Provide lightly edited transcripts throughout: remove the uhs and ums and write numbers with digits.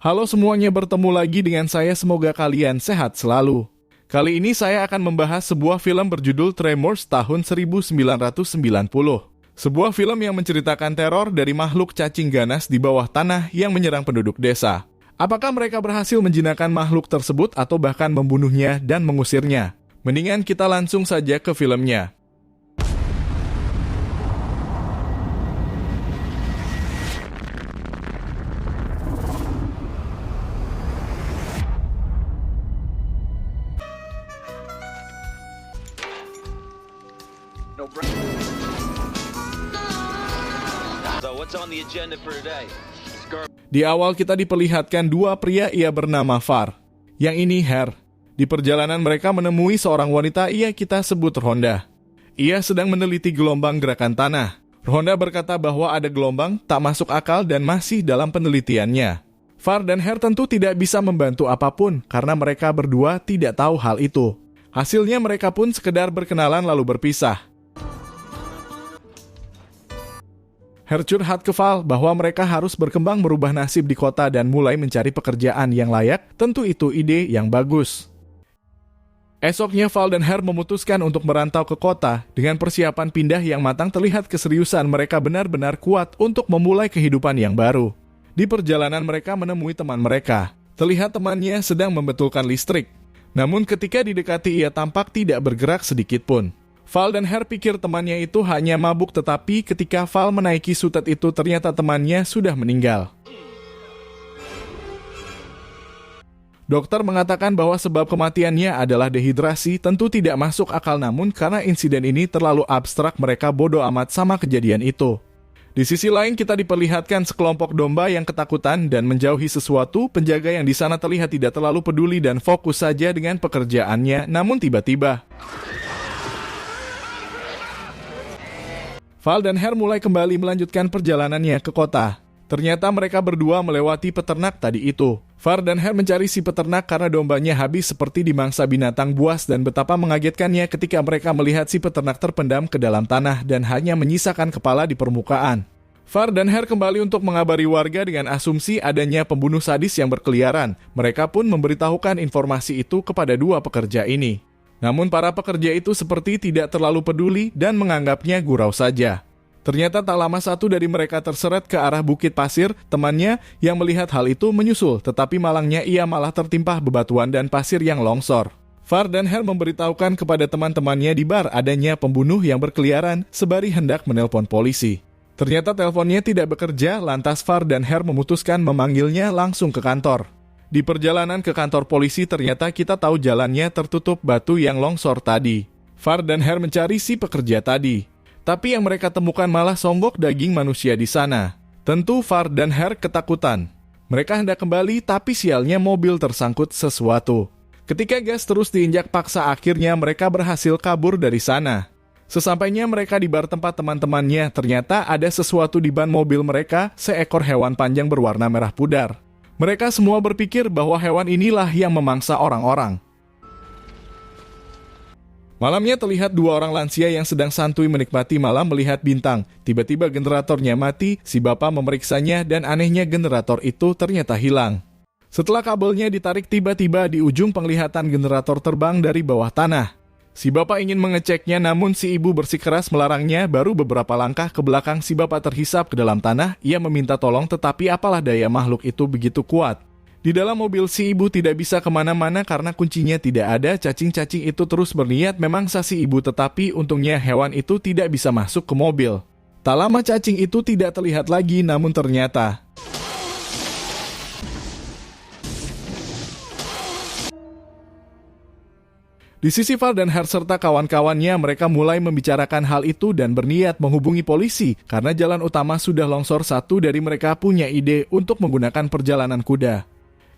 Halo semuanya, bertemu lagi dengan saya, semoga kalian sehat selalu. Kali ini saya akan membahas sebuah film berjudul Tremors tahun 1990. Sebuah film yang menceritakan teror dari makhluk cacing ganas di bawah tanah yang menyerang penduduk desa. Apakah mereka berhasil menjinakkan makhluk tersebut atau bahkan membunuhnya dan mengusirnya? Mendingan kita langsung saja ke filmnya. Di awal kita diperlihatkan dua pria, ia bernama Far. Yang ini Her. Di perjalanan mereka menemui seorang wanita, ia kita sebut Rhonda. Ia sedang meneliti gelombang gerakan tanah. Rhonda berkata bahwa ada gelombang tak masuk akal dan masih dalam penelitiannya. Far dan Her tentu tidak bisa membantu apapun karena mereka berdua tidak tahu hal itu. Hasilnya mereka pun sekedar berkenalan lalu berpisah. Her curhat ke Val bahwa mereka harus berkembang merubah nasib di kota dan mulai mencari pekerjaan yang layak. Tentu itu ide yang bagus. Esoknya Val dan Her memutuskan untuk merantau ke kota. Dengan persiapan pindah yang matang, terlihat keseriusan mereka benar-benar kuat untuk memulai kehidupan yang baru. Di perjalanan mereka menemui teman mereka. Terlihat temannya sedang membetulkan listrik. Namun ketika didekati ia tampak tidak bergerak sedikit pun. Val dan Her pikir temannya itu hanya mabuk, tetapi ketika Val menaiki sutet itu ternyata temannya sudah meninggal. Dokter mengatakan bahwa sebab kematiannya adalah dehidrasi. Tentu tidak masuk akal, namun karena insiden ini terlalu abstrak mereka bodoh amat sama kejadian itu. Di sisi lain kita diperlihatkan sekelompok domba yang ketakutan dan menjauhi sesuatu. Penjaga yang di sana terlihat tidak terlalu peduli dan fokus saja dengan pekerjaannya, namun tiba-tiba Val dan Her mulai kembali melanjutkan perjalanannya ke kota. Ternyata mereka berdua melewati peternak tadi itu. Val dan Her mencari si peternak karena dombanya habis seperti dimangsa binatang buas, dan betapa mengagetkannya ketika mereka melihat si peternak terpendam ke dalam tanah dan hanya menyisakan kepala di permukaan. Val dan Her kembali untuk mengabari warga dengan asumsi adanya pembunuh sadis yang berkeliaran. Mereka pun memberitahukan informasi itu kepada dua pekerja ini. Namun para pekerja itu seperti tidak terlalu peduli dan menganggapnya gurau saja. Ternyata tak lama satu dari mereka terseret ke arah bukit pasir. Temannya yang melihat hal itu menyusul, tetapi malangnya ia malah tertimpa bebatuan dan pasir yang longsor. Far dan Her memberitahukan kepada teman-temannya di bar adanya pembunuh yang berkeliaran sembari hendak menelpon polisi. Ternyata teleponnya tidak bekerja, lantas Far dan Her memutuskan memanggilnya langsung ke kantor. Di perjalanan ke kantor polisi ternyata kita tahu jalannya tertutup batu yang longsor tadi. Far dan Her mencari si pekerja tadi. Tapi yang mereka temukan malah songgok daging manusia di sana. Tentu Far dan Her ketakutan. Mereka hendak kembali tapi sialnya mobil tersangkut sesuatu. Ketika gas terus diinjak paksa, akhirnya mereka berhasil kabur dari sana. Sesampainya mereka di bar tempat teman-temannya, ternyata ada sesuatu di ban mobil mereka, seekor hewan panjang berwarna merah pudar. Mereka semua berpikir bahwa hewan inilah yang memangsa orang-orang. Malamnya terlihat dua orang lansia yang sedang santuy menikmati malam melihat bintang. Tiba-tiba generatornya mati, si bapak memeriksanya dan anehnya generator itu ternyata hilang. Setelah kabelnya ditarik, tiba-tiba di ujung penglihatan generator terbang dari bawah tanah. Si bapak ingin mengeceknya, namun si ibu bersikeras melarangnya. Baru beberapa langkah ke belakang si bapak terhisap ke dalam tanah. Ia meminta tolong, tetapi apalah daya makhluk itu begitu kuat. Di dalam mobil si ibu tidak bisa kemana-mana karena kuncinya tidak ada. Cacing-cacing itu terus berniat memangsa si ibu, tetapi untungnya hewan itu tidak bisa masuk ke mobil. Tak lama cacing itu tidak terlihat lagi, namun ternyata di sisi Val dan Her serta kawan-kawannya, mereka mulai membicarakan hal itu dan berniat menghubungi polisi. Karena jalan utama sudah longsor, satu dari mereka punya ide untuk menggunakan perjalanan kuda.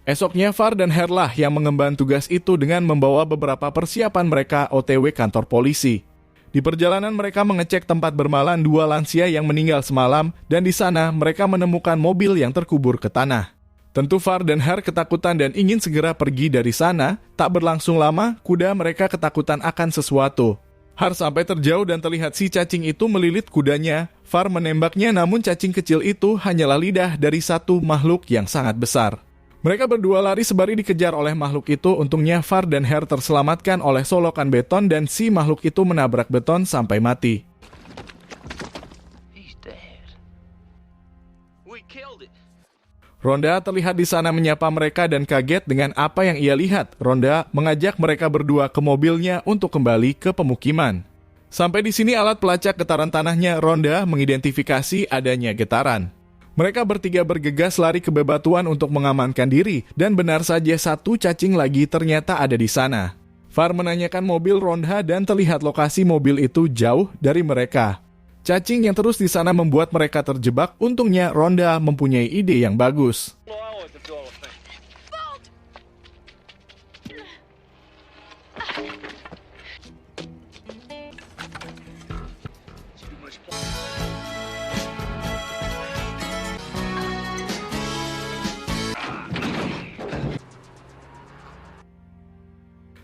Esoknya Val dan Her lah yang mengemban tugas itu dengan membawa beberapa persiapan mereka OTW kantor polisi. Di perjalanan mereka mengecek tempat bermalam dua lansia yang meninggal semalam, dan di sana mereka menemukan mobil yang terkubur ke tanah. Tentu Far dan Her ketakutan dan ingin segera pergi dari sana. Tak berlangsung lama, kuda mereka ketakutan akan sesuatu. Har sampai terjauh dan terlihat si cacing itu melilit kudanya. Far menembaknya, namun cacing kecil itu hanyalah lidah dari satu makhluk yang sangat besar. Mereka berdua lari sembari dikejar oleh makhluk itu. Untungnya Far dan Hare terselamatkan oleh solokan beton dan si makhluk itu menabrak beton sampai mati. Rhonda terlihat di sana menyapa mereka dan kaget dengan apa yang ia lihat. Rhonda mengajak mereka berdua ke mobilnya untuk kembali ke pemukiman. Sampai di sini alat pelacak getaran tanahnya Rhonda mengidentifikasi adanya getaran. Mereka bertiga bergegas lari ke bebatuan untuk mengamankan diri, dan benar saja satu cacing lagi ternyata ada di sana. Far menanyakan mobil Rhonda dan terlihat lokasi mobil itu jauh dari mereka. Cacing yang terus di sana membuat mereka terjebak. Untungnya Rhonda mempunyai ide yang bagus.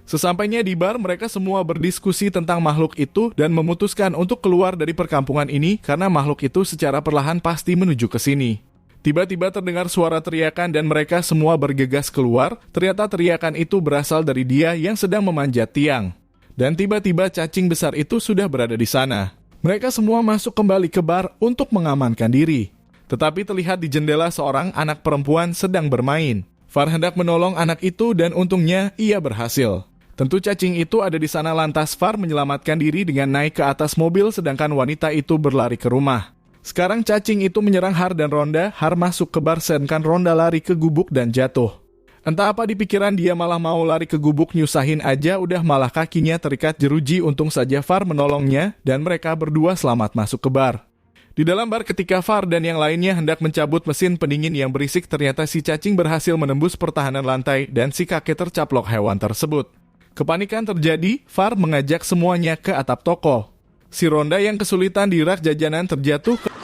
Sesampainya di bar, mereka semua berdiskusi tentang makhluk itu dan memutuskan untuk keluar dari perkampungan ini karena makhluk itu secara perlahan pasti menuju ke sini. Tiba-tiba terdengar suara teriakan dan mereka semua bergegas keluar. Ternyata teriakan itu berasal dari dia yang sedang memanjat tiang. Dan tiba-tiba cacing besar itu sudah berada di sana. Mereka semua masuk kembali ke bar untuk mengamankan diri. Tetapi terlihat di jendela seorang anak perempuan sedang bermain. Far hendak menolong anak itu dan untungnya ia berhasil. Tentu cacing itu ada di sana, lantas Far menyelamatkan diri dengan naik ke atas mobil sedangkan wanita itu berlari ke rumah. Sekarang cacing itu menyerang Har dan Rhonda. Har masuk ke bar sedangkan Rhonda lari ke gubuk dan jatuh. Entah apa di pikiran dia malah mau lari ke gubuk, nyusahin aja udah malah kakinya terikat jeruji. Untung saja Far menolongnya dan mereka berdua selamat masuk ke bar. Di dalam bar ketika Far dan yang lainnya hendak mencabut mesin pendingin yang berisik, ternyata si cacing berhasil menembus pertahanan lantai dan si kakek tercaplok hewan tersebut. Kepanikan terjadi, Far mengajak semuanya ke atap toko. Si Rhonda yang kesulitan di rak jajanan terjatuh ke...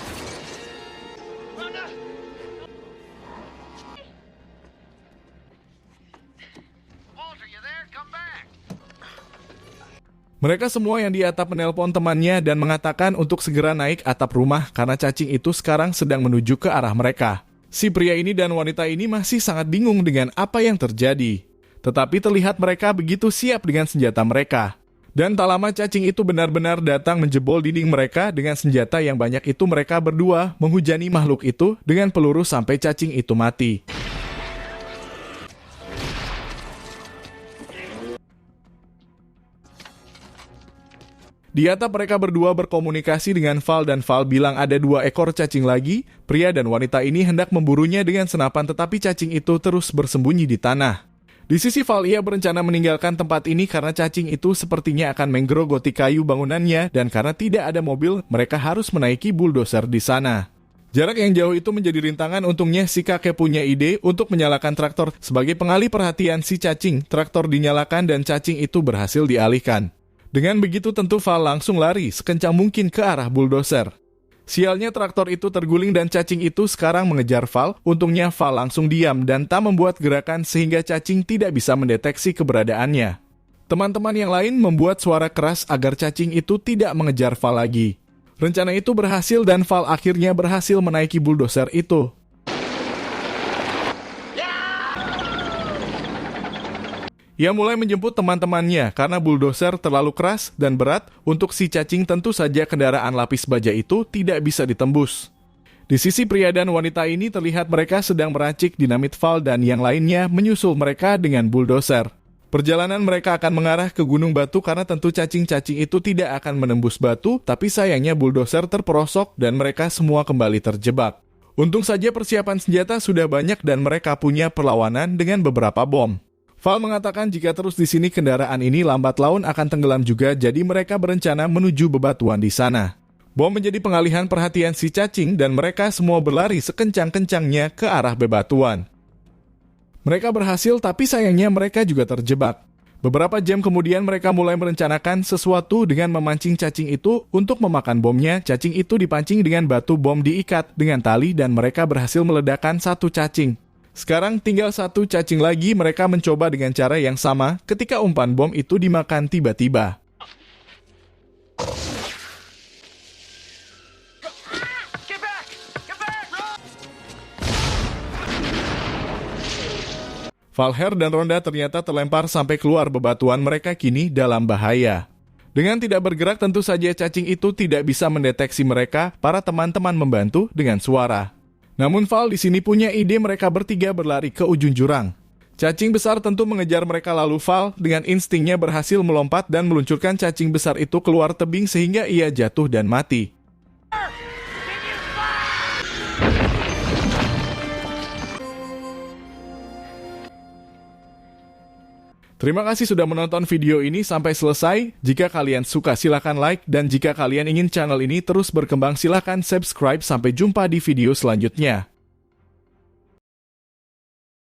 Mereka semua yang di atap menelpon temannya dan mengatakan untuk segera naik atap rumah karena cacing itu sekarang sedang menuju ke arah mereka. Si pria ini dan wanita ini masih sangat bingung dengan apa yang terjadi. Tetapi terlihat mereka begitu siap dengan senjata mereka. Dan tak lama cacing itu benar-benar datang menjebol dinding mereka dengan senjata yang banyak itu. Mereka berdua menghujani makhluk itu dengan peluru sampai cacing itu mati. Di atap mereka berdua berkomunikasi dengan Val dan Val bilang ada 2 ekor cacing lagi. Pria dan wanita ini hendak memburunya dengan senapan tetapi cacing itu terus bersembunyi di tanah. Di sisi Val, ia berencana meninggalkan tempat ini karena cacing itu sepertinya akan menggerogoti kayu bangunannya dan karena tidak ada mobil, mereka harus menaiki bulldozer di sana. Jarak yang jauh itu menjadi rintangan. Untungnya si kakek punya ide untuk menyalakan traktor. Sebagai pengalih perhatian si cacing, traktor dinyalakan dan cacing itu berhasil dialihkan. Dengan begitu tentu Val langsung lari sekencang mungkin ke arah bulldozer. Sialnya traktor itu terguling dan cacing itu sekarang mengejar Val. Untungnya Val langsung diam dan tak membuat gerakan sehingga cacing tidak bisa mendeteksi keberadaannya. Teman-teman yang lain membuat suara keras agar cacing itu tidak mengejar Val lagi. Rencana itu berhasil dan Val akhirnya berhasil menaiki bulldozer itu. Ia mulai menjemput teman-temannya karena bulldozer terlalu keras dan berat untuk si cacing. Tentu saja kendaraan lapis baja itu tidak bisa ditembus. Di sisi pria dan wanita ini terlihat mereka sedang meracik dinamit Val dan yang lainnya menyusul mereka dengan bulldozer. Perjalanan mereka akan mengarah ke Gunung Batu karena tentu cacing-cacing itu tidak akan menembus batu, tapi sayangnya bulldozer terperosok dan mereka semua kembali terjebak. Untung saja persiapan senjata sudah banyak dan mereka punya perlawanan dengan beberapa bom. Val mengatakan jika terus di sini kendaraan ini lambat laun akan tenggelam juga, jadi mereka berencana menuju bebatuan di sana. Bom menjadi pengalihan perhatian si cacing dan mereka semua berlari sekencang-kencangnya ke arah bebatuan. Mereka berhasil tapi sayangnya mereka juga terjebak. Beberapa jam kemudian mereka mulai merencanakan sesuatu dengan memancing cacing itu untuk memakan bomnya. Cacing itu dipancing dengan batu bom diikat dengan tali dan mereka berhasil meledakkan satu cacing. Sekarang tinggal satu cacing lagi. Mereka mencoba dengan cara yang sama ketika umpan bom itu dimakan tiba-tiba. Valher dan Ronda ternyata terlempar sampai keluar bebatuan, mereka kini dalam bahaya. Dengan tidak bergerak tentu saja cacing itu tidak bisa mendeteksi mereka, para teman-teman membantu dengan suara. Namun Val di sini punya ide, mereka bertiga berlari ke ujung jurang. Cacing besar tentu mengejar mereka, lalu Val dengan instingnya berhasil melompat dan meluncurkan cacing besar itu keluar tebing sehingga ia jatuh dan mati. Terima kasih sudah menonton video ini sampai selesai. Jika kalian suka silahkan like, dan jika kalian ingin channel ini terus berkembang silahkan subscribe. Sampai jumpa di video selanjutnya.